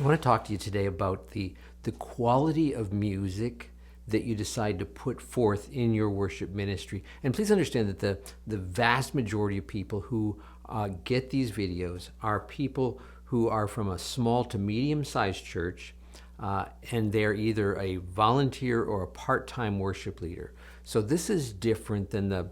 I want to talk to you today about the quality of music that you decide to put forth in your worship ministry. And please understand that the vast majority of people who get these videos are people who are from a small to medium-sized church, and they're either a volunteer or a part-time worship leader. So this is different than the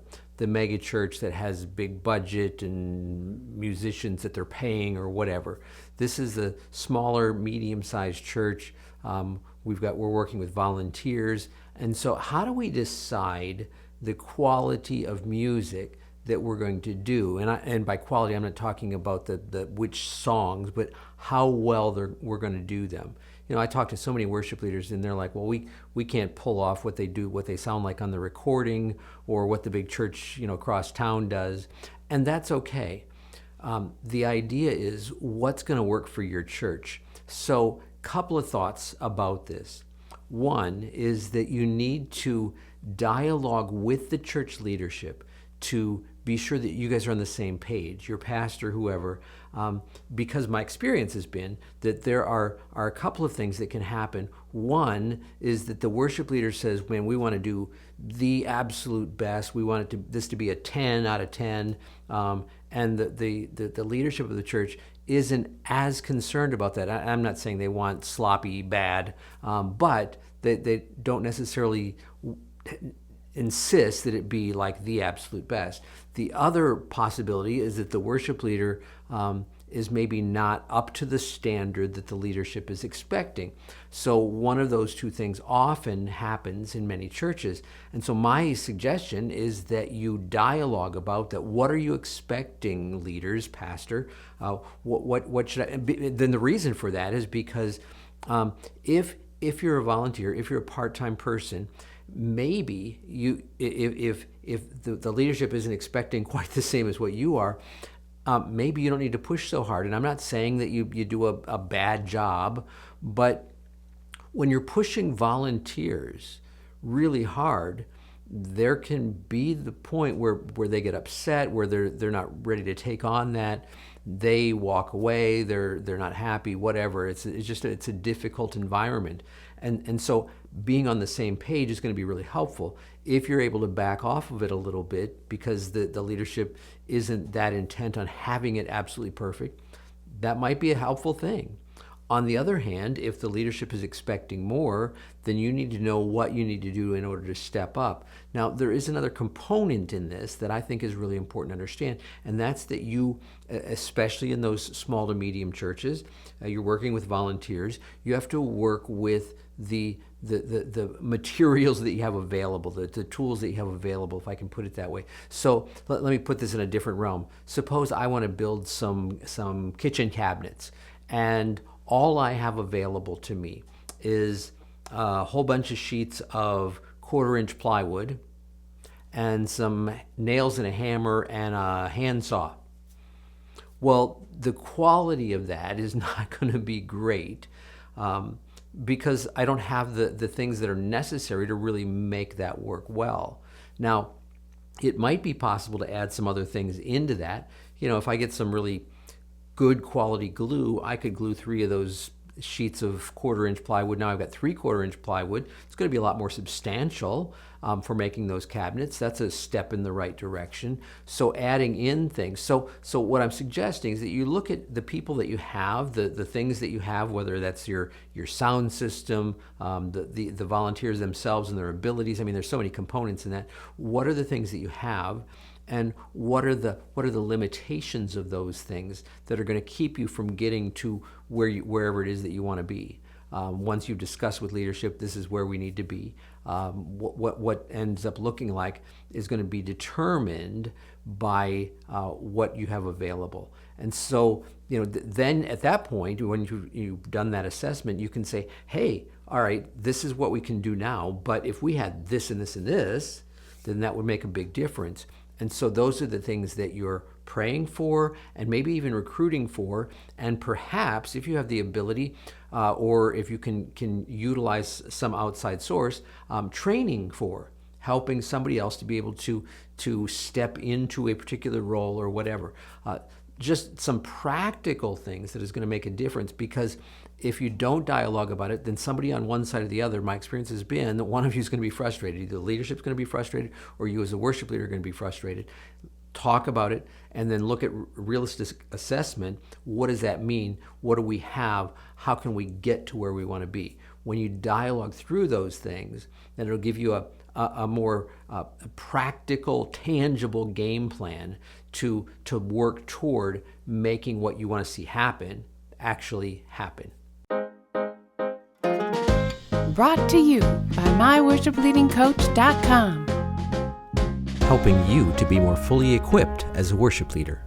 mega church that has big budget and musicians that they're paying or whatever. This is a smaller, medium-sized church. We're working with volunteers, and so how do we decide the quality of music that we're going to do? And by quality, I'm not talking about the which songs, but how well we're going to do them. You know, I talk to so many worship leaders, and they're like, well, we can't pull off what they do, what they sound like on the recording, or what the big church, across town does, and that's okay. The idea is what's going to work for your church. So, couple of thoughts about this. One is that you need to dialogue with the church leadership to be sure that you guys are on the same page, your pastor, whoever, because my experience has been that there are a couple of things that can happen. One is that the worship leader says, man, we want to do the absolute best. We want this to be a 10 out of 10. And the leadership of the church isn't as concerned about that. I'm not saying they want sloppy bad, but they don't necessarily insist that it be like the absolute best. The other possibility is that the worship leader is maybe not up to the standard that the leadership is expecting. So one of those two things often happens in many churches. And so my suggestion is that you dialogue about that. What are you expecting, leaders, pastor? What should I? Then the reason for that is because if you're a volunteer, if you're a part-time person, maybe if the leadership isn't expecting quite the same as what you are, maybe you don't need to push so hard. And I'm not saying that you do a bad job, but when you're pushing volunteers really hard, there can be the point where they get upset, where they're not ready to take on that. They walk away, they're not happy, whatever. It's a difficult environment. And so being on the same page is going to be really helpful if you're able to back off of it a little bit, because the leadership isn't that intent on having it absolutely perfect. That might be a helpful thing. On the other hand, if the leadership is expecting more, then you need to know what you need to do in order to step up. Now, there is another component in this that I think is really important to understand, and that's that you, especially in those small to medium churches, you're working with volunteers, you have to work with the materials that you have available, the tools that you have available, if I can put it that way. So let me put this in a different realm. Suppose I want to build some kitchen cabinets, and all I have available to me is a whole bunch of sheets of 1/4-inch plywood and some nails and a hammer and a handsaw. Well, the quality of that is not going to be great, because I don't have the things that are necessary to really make that work well. Now, it might be possible to add some other things into that. If I get some really good quality glue, I could glue 3 of those sheets of 1/4-inch plywood. Now I've got 3/4-inch plywood. It's going to be a lot more substantial for making those cabinets. That's a step in the right direction. So adding in things. So what I'm suggesting is that you look at the people that you have, the things that you have, whether that's your sound system, the volunteers themselves and their abilities. I mean, there's so many components in that. What are the things that you have? And what are the limitations of those things that are going to keep you from getting to wherever it is that you want to be? Once you've discussed with leadership, this is where we need to be. What ends up looking like is going to be determined by what you have available. And so, then at that point, when you've done that assessment, you can say, hey, all right, this is what we can do now. But if we had this and this and this, then that would make a big difference. And so those are the things that you're praying for and maybe even recruiting for. And perhaps if you have the ability or if you can utilize some outside source, training for, helping somebody else to be able to step into a particular role or whatever. just some practical things that is going to make a difference, because if you don't dialogue about it, then somebody on one side or the other, my experience has been that one of you is going to be frustrated. Either the leadership's going to be frustrated or you as a worship leader are going to be frustrated. Talk about it and then look at realistic assessment. What does that mean? What do we have? How can we get to where we want to be? When you dialogue through those things, then it'll give you a more practical, tangible game plan to work toward making what you want to see happen actually happen. Brought to you by myworshipleadingcoach.com. Helping you to be more fully equipped as a worship leader.